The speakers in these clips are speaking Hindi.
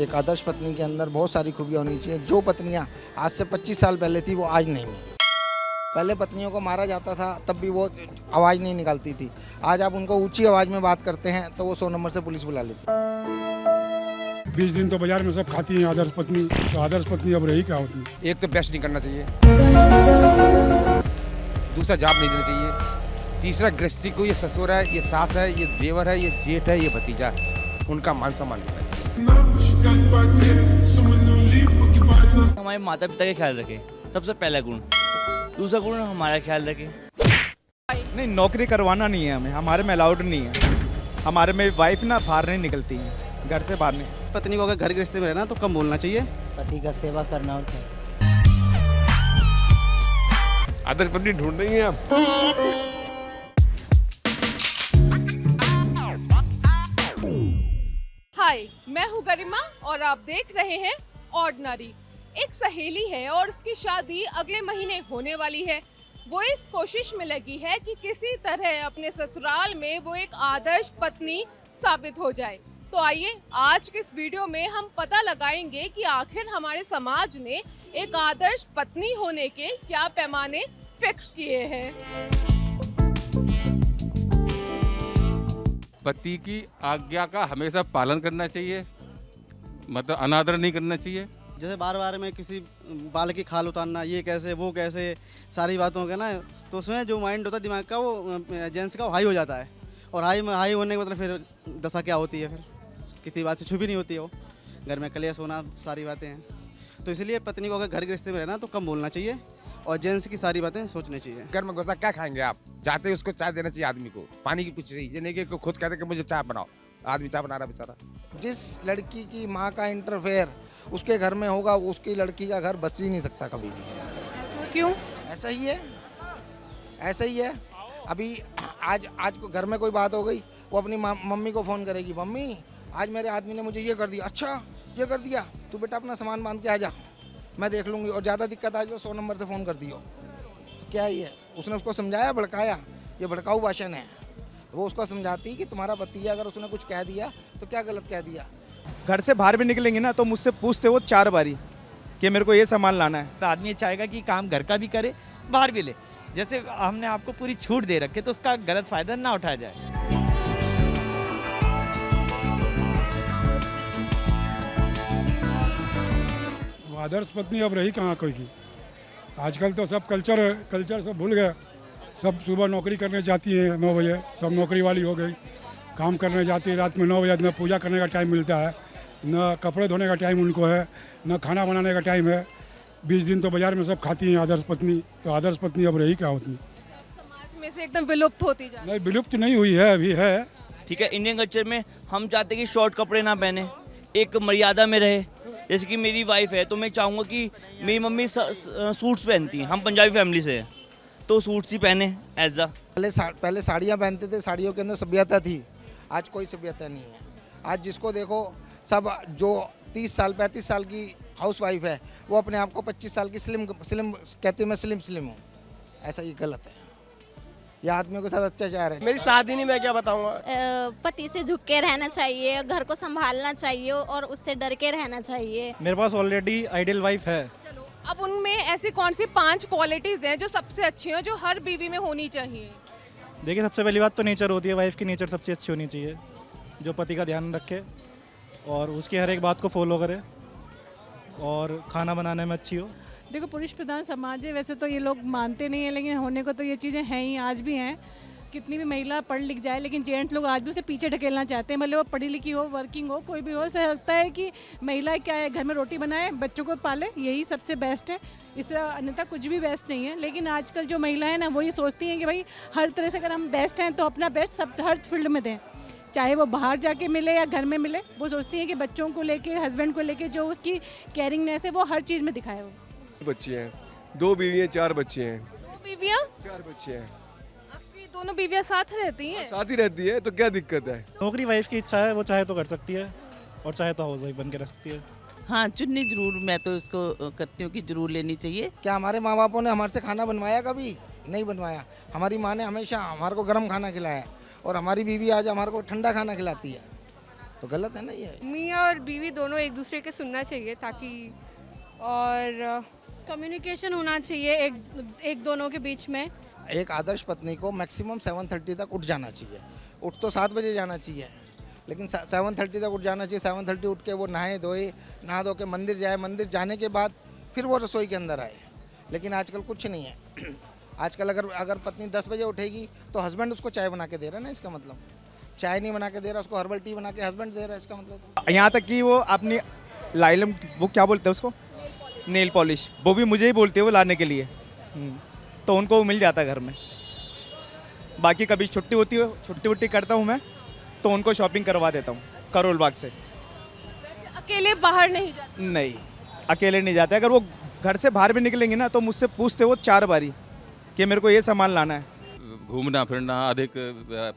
एक आदर्श पत्नी के अंदर बहुत सारी खूबियाँ होनी चाहिए। जो पत्नियाँ आज से 25 साल पहले थी वो आज नहीं है। पहले पत्नियों को मारा जाता था तब भी वो आवाज़ नहीं निकालती थी। आज आप उनको ऊंची आवाज़ में बात करते हैं तो वो 100 नंबर से पुलिस बुला लेती है। 20 दिन तो बाजार में सब खाती हैं आदर्श पत्नी, तो आदर्श पत्नी अब रही क्या होती? एक तो बेस्ट नहीं करना चाहिए, दूसरा जॉब नहीं देना चाहिए, तीसरा गृहस्थी को ये ससुर है, ये सास है, ये देवर है, ये जेठ है, ये भतीजा, उनका मान सम्मान करना चाहिए। हमारे माता पिता का ख्याल रखें, सबसे पहला गुण। दूसरा गुण हमारा ख्याल रखें। नहीं, नौकरी करवाना नहीं है हमें, हमारे में अलाउड नहीं है। हमारे में वाइफ ना बाहर नहीं निकलती है, घर से बाहर नहीं। पत्नी को अगर घर गृहस्थी में रहना तो कम बोलना चाहिए। पति का सेवा करना और क्या। आदर्श पत्नी ढूंढ रही हैं आप? हाय, मैं हूँ गरिमा और आप देख रहे हैं ऑर्डिनरी। एक सहेली है और उसकी शादी अगले महीने होने वाली है। वो इस कोशिश में लगी है कि किसी तरह अपने ससुराल में वो एक आदर्श पत्नी साबित हो जाए। तो आइए आज के इस वीडियो में हम पता लगाएंगे कि आखिर हमारे समाज ने एक आदर्श पत्नी होने के क्या पैमाने फिक्स किए हैं। पति की आज्ञा का हमेशा पालन करना चाहिए, मतलब अनादर नहीं करना चाहिए। जैसे बार बार में किसी बाल की खाल उतारना, ये कैसे वो कैसे, सारी बातों का ना, तो उसमें जो माइंड होता है दिमाग का वो जेंट्स का वो हाई हो जाता है। और हाई होने का मतलब फिर दशा क्या होती है, फिर किसी बात से छुपी नहीं होती है। वो घर में कलेश होना, सारी बातें हैं। तो इसलिए पत्नी को अगर घर गृहस्थी में रहना तो कम बोलना चाहिए और जेंट्स की सारी बातें सोचनी चाहिए। घर में घुसा क्या खाएंगे आप? जाते ही उसको चाय देना चाहिए आदमी को, पानी की पूछ रही, ये नहीं कि खुद कहते कि मुझे चाय बनाओ, आदमी चाय बना रहा बेचारा। जिस लड़की की माँ का इंटरफेयर उसके घर में होगा, उसकी लड़की का घर बस ही नहीं सकता कभी भी। क्यों? ऐसा ही है, ऐसा ही है। अभी आज को घर में कोई बात हो गई, वो अपनी मम्मी को फ़ोन करेगी, मम्मी आज मेरे आदमी ने मुझे ये कर दिया। अच्छा ये कर दिया, तू बेटा अपना सामान बांध के आ जा, मैं देख लूँगी। और ज़्यादा दिक्कत आ जाए तो 100 नंबर से फ़ोन कर दियो। तो क्या ही है, उसने उसको समझाया, भड़काया, ये भड़काऊ भाषण है। वो उसको समझाती कि तुम्हारा पति है, अगर उसने कुछ कह दिया तो क्या गलत कह दिया। घर से बाहर भी निकलेंगे ना तो मुझसे पूछते वो 4 बारी कि मेरे को ये सामान लाना है। आदमी चाहेगा कि काम घर का भी करे, बाहर भी ले। जैसे हमने आपको पूरी छूट दे रखी तो उसका गलत फायदा ना उठाया जाए। आदर्श पत्नी अब रही कहाँ कोई की? आजकल तो सब कल्चर सब भूल गए। सब सुबह नौकरी करने जाती हैं 9 बजे, सब नौकरी वाली हो गई, काम करने जाती है रात में 9 बजे। न पूजा करने का टाइम मिलता है, न कपड़े धोने का टाइम उनको है, न खाना बनाने का टाइम है। 20 दिन तो बाजार में सब खाती हैं आदर्श पत्नी, तो आदर्श पत्नी अब रही क्या होती? समाज में से एकदम विलुप्त होती जा रही है। नहीं, विलुप्त नहीं हुई है, अभी है। ठीक है, इंडियन कल्चर में हम चाहते हैं कि शॉर्ट कपड़े ना पहने, एक मर्यादा में रहे। जैसे कि मेरी वाइफ है तो मैं चाहूँगा कि मेरी मम्मी सूट्स पहनती हैं, हम पंजाबी फैमिली से हैं तो सूट्स ही पहने एज अ। पहले साड़ियाँ पहनते थे, साड़ियों के अंदर सभ्यता थी। आज कोई सभ्यता नहीं है। आज जिसको देखो सब जो 30 साल 35 साल की हाउस वाइफ है वो अपने आप को 25 साल की स्लिम कहती है, मैं स्लिम हूँ। ऐसा ये गलत है, ये आदमियों के साथ अत्याचार है। मेरी शादी नहीं, मैं क्या बताऊँगा। पति से झुक के रहना चाहिए, घर को संभालना चाहिए और उससे डर के रहना चाहिए। मेरे पास ऑलरेडी आइडियल वाइफ है। चलो, अब उनमें ऐसी कौन सी 5 क्वालिटीज हैं जो सबसे अच्छी हैं, जो हर बीवी में होनी चाहिए? देखिए, सबसे पहली बात तो नेचर होती है। वाइफ की नेचर सबसे अच्छी होनी चाहिए, जो पति का ध्यान रखे और उसकी हर एक बात को फॉलो करे और खाना बनाने में अच्छी हो। देखो, पुरुष प्रधान समाज है, वैसे तो ये लोग मानते नहीं हैं, लेकिन होने को तो ये चीज़ें हैं ही, आज भी हैं। कितनी भी महिला पढ़ लिख जाए लेकिन जेंट्स लोग आज भी उसे पीछे ढकेलना चाहते हैं। भले वो पढ़ी लिखी हो, वर्किंग हो, कोई भी हो, ऐसा लगता है कि महिला क्या है, घर में रोटी बनाए, बच्चों को पाले, यही सबसे बेस्ट है। इससे अन्यथा कुछ भी बेस्ट नहीं है। लेकिन आजकल जो महिलाएं ना वही सोचती हैं कि भाई हर तरह से अगर हम बेस्ट हैं तो अपना बेस्ट सब हर फील्ड में दें, चाहे वो बाहर जाके मिले या घर में मिले। वो सोचती हैं कि बच्चों को लेके, हस्बैंड को लेके जो उसकी केयरिंगनेस है वो हर चीज़ में दिखाए। वो बच्चे हैं, 2 बीवी हैं, 4 बच्चे हैं। 2 बीवियाँ? 4 बच्चे हैं। आपकी दोनों बीवियाँ साथ रहती हैं? साथ ही रहती है, तो क्या दिक्कत है? नौकरी वाइफ की इच्छा है, वो चाहे तो कर सकती है और चाहे तो हाउस वाइफ बन के रह सकती है। हाँ, चुन्नी जरूर, मैं तो इसको करती हूँ कि जरूर लेनी चाहिए। क्या हमारे माँ बापों ने हमारे से खाना बनवाया? कभी नहीं बनवाया। हमारी माँ ने हमेशा हमारे को गर्म खाना खिलाया और हमारी बीवी आज हमारे को ठंडा खाना खिलाती है। तो गलत है ना ये। मियाँ और बीवी दोनों एक दूसरे के सुनना चाहिए ताकि, और कम्युनिकेशन होना चाहिए एक दोनों के बीच में। एक आदर्श पत्नी को मैक्सिमम 7:30 तक उठ जाना चाहिए। उठ तो 7 बजे जाना चाहिए, लेकिन 7:30 तक उठ जाना चाहिए। 7:30 उठ के वो नहा धो के मंदिर जाए, मंदिर जाने के बाद फिर वो रसोई के अंदर आए। लेकिन आजकल कुछ नहीं है। आजकल अगर पत्नी 10 बजे उठेगी तो हस्बैंड उसको चाय बना के दे रहा है ना, इसका मतलब चाय नहीं बना के दे रहा, उसको हर्बल टी बना के हस्बैंड दे रहा है, इसका मतलब। यहाँ तक कि वो अपनी लाइलम, वो क्या बोलते हैं उसको, नेल पॉलिश, वो भी मुझे ही बोलते हैं वो लाने के लिए। तो उनको वो मिल जाता है घर में। बाकी कभी छुट्टी वुट्टी करता हूँ मैं, तो उनको शॉपिंग करवा देता हूँ करोल बाग से। अकेले बाहर नहीं जाते? नहीं, अकेले नहीं जाते। अगर वो घर से बाहर भी निकलेंगे ना तो मुझसे पूछते वो 4 बारी कि मेरे को ये सामान लाना है। घूमना फिरना, अधिक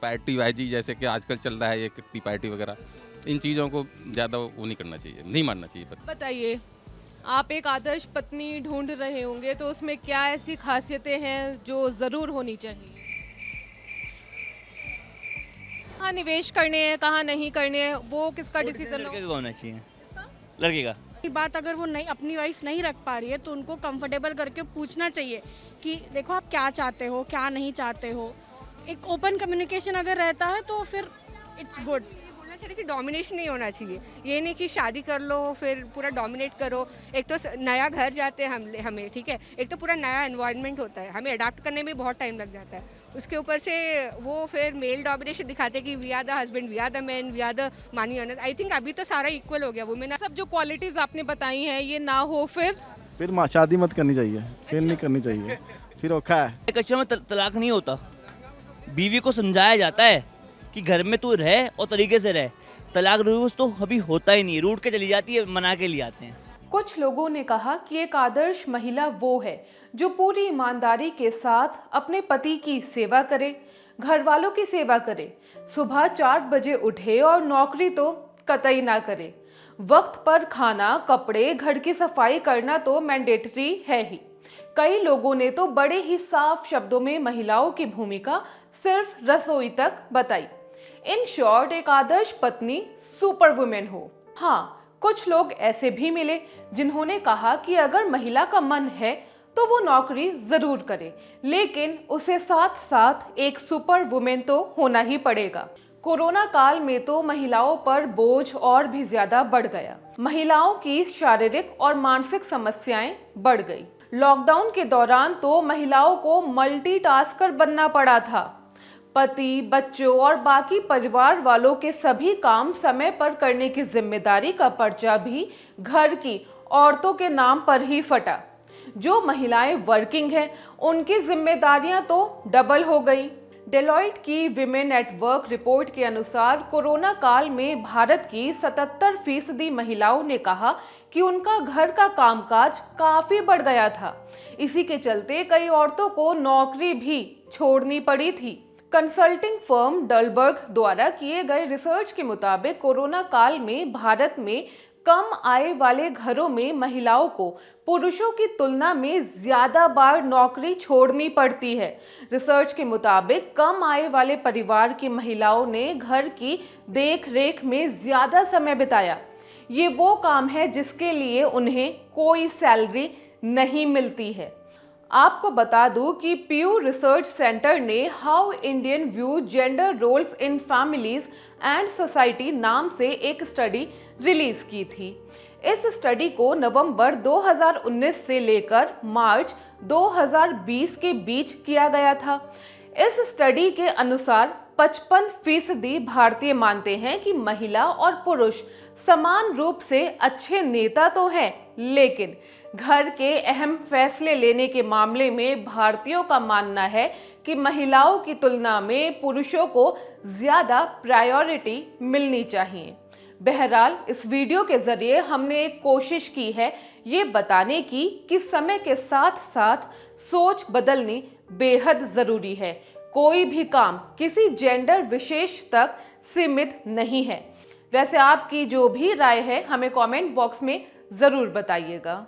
पार्टी वाइजी जैसे कि आजकल चल रहा है, ये किट्टी पार्टी वगैरह, इन चीज़ों को ज़्यादा वो नहीं करना चाहिए, नहीं मानना चाहिए। बताइए, आप एक आदर्श पत्नी ढूंढ रहे होंगे तो उसमें क्या ऐसी खासियतें हैं जो ज़रूर होनी चाहिए? कहाँ निवेश करने हैं, कहाँ नहीं करने हैं, वो किसका डिसीजन लड़के का होना चाहिए, लड़के का। बात अगर वो नहीं, अपनी वाइफ नहीं रख पा रही है तो उनको कंफर्टेबल करके पूछना चाहिए कि देखो आप क्या चाहते हो, क्या नहीं चाहते हो। एक ओपन कम्युनिकेशन अगर रहता है तो फिर इट्स गुड। बोलना चाहिए कि डोमिनेशन नहीं होना चाहिए। ये नहीं कि शादी कर लो फिर पूरा डोमिनेट करो। एक तो नया घर जाते हैं हमें, ठीक है, एक तो पूरा नया एनवायरनमेंट होता है, हमें अडाप्ट करने में बहुत टाइम लग जाता है। उसके ऊपर से वो फिर मेल डोमिनेशन दिखाते हैं कि we are the husband, we are the man, we are the money owner. I think अभी तो सारा इक्वल हो गया। वुमेन सब जो क्वालिटीज़ आपने बताई हैं ये ना हो फिर शादी मत करनी चाहिए, फिर नहीं करनी चाहिए, फिर औखा है। एक अच्छा में तलाक नहीं होता। बीवी को समझाया जाता है कि घर में तू रह और तरीके से रह। तलाक रूस तो अभी होता ही नहीं, रूट के चली जाती है, मना के ले आते हैं। कुछ लोगों ने कहा कि एक आदर्श महिला वो है जो पूरी ईमानदारी के साथ अपने पति की सेवा करे, घर वालों की सेवा करे, सुबह 4 बजे उठे और नौकरी तो कतई ना करे, वक्त पर खाना, कपड़े, घर की सफाई करना तो मैंडेटरी है ही। कई लोगों ने तो बड़े ही साफ शब्दों में महिलाओं की भूमिका सिर्फ रसोई तक बताई। इन शॉर्ट, एक आदर्श पत्नी सुपर वुमेन हो। हाँ, कुछ लोग ऐसे भी मिले जिन्होंने कहा कि अगर महिला का मन है तो वो नौकरी जरूर करे, लेकिन उसे साथ साथ एक सुपर वुमेन तो होना ही पड़ेगा। कोरोना काल में तो महिलाओं पर बोझ और भी ज्यादा बढ़ गया। महिलाओं की शारीरिक और मानसिक समस्याएं बढ़ गई। लॉकडाउन के दौरान तो महिलाओं को मल्टीटास्कर बनना पड़ा था। पति, बच्चों और बाकी परिवार वालों के सभी काम समय पर करने की जिम्मेदारी का पर्चा भी घर की औरतों के नाम पर ही फटा। जो महिलाएं वर्किंग हैं, उनकी जिम्मेदारियां तो डबल हो गई। डेलॉइट की विमेन एट वर्क रिपोर्ट के अनुसार कोरोना काल में भारत की 77% महिलाओं ने कहा कि उनका घर का कामकाज काफी बढ़ गया था। इसी के चलते कई औरतों को नौकरी भी छोड़नी पड़ी थी। कंसल्टिंग फर्म डलबर्ग द्वारा किए गए रिसर्च के मुताबिक कोरोना काल में भारत में कम आय वाले घरों में महिलाओं को पुरुषों की तुलना में ज्यादा बार नौकरी छोड़नी पड़ती है। रिसर्च के मुताबिक कम आय वाले परिवार की महिलाओं ने घर की देखरेख में ज्यादा समय बिताया। ये वो काम है जिसके लिए उन्हें कोई सैलरी नहीं मिलती है। आपको बता दूं कि पीयू रिसर्च सेंटर ने how Indian view gender roles in families and society नाम से एक स्टडी रिलीज की थी। इस स्टडी को नवंबर 2019 से लेकर मार्च 2020 के बीच किया गया था। इस स्टडी के अनुसार 55% भारतीय मानते हैं कि महिला और पुरुष समान रूप से अच्छे नेता तो हैं, लेकिन घर के अहम फैसले लेने के मामले में भारतीयों का मानना है कि महिलाओं की तुलना में पुरुषों को ज्यादा प्रायोरिटी मिलनी चाहिए। बहरहाल, इस वीडियो के जरिए हमने एक कोशिश की है ये बताने की कि समय के साथ साथ सोच बदलनी बेहद जरूरी है। कोई भी काम किसी जेंडर विशेष तक सीमित नहीं है। वैसे आपकी जो भी राय है हमें कमेंट बॉक्स में जरूर बताइएगा।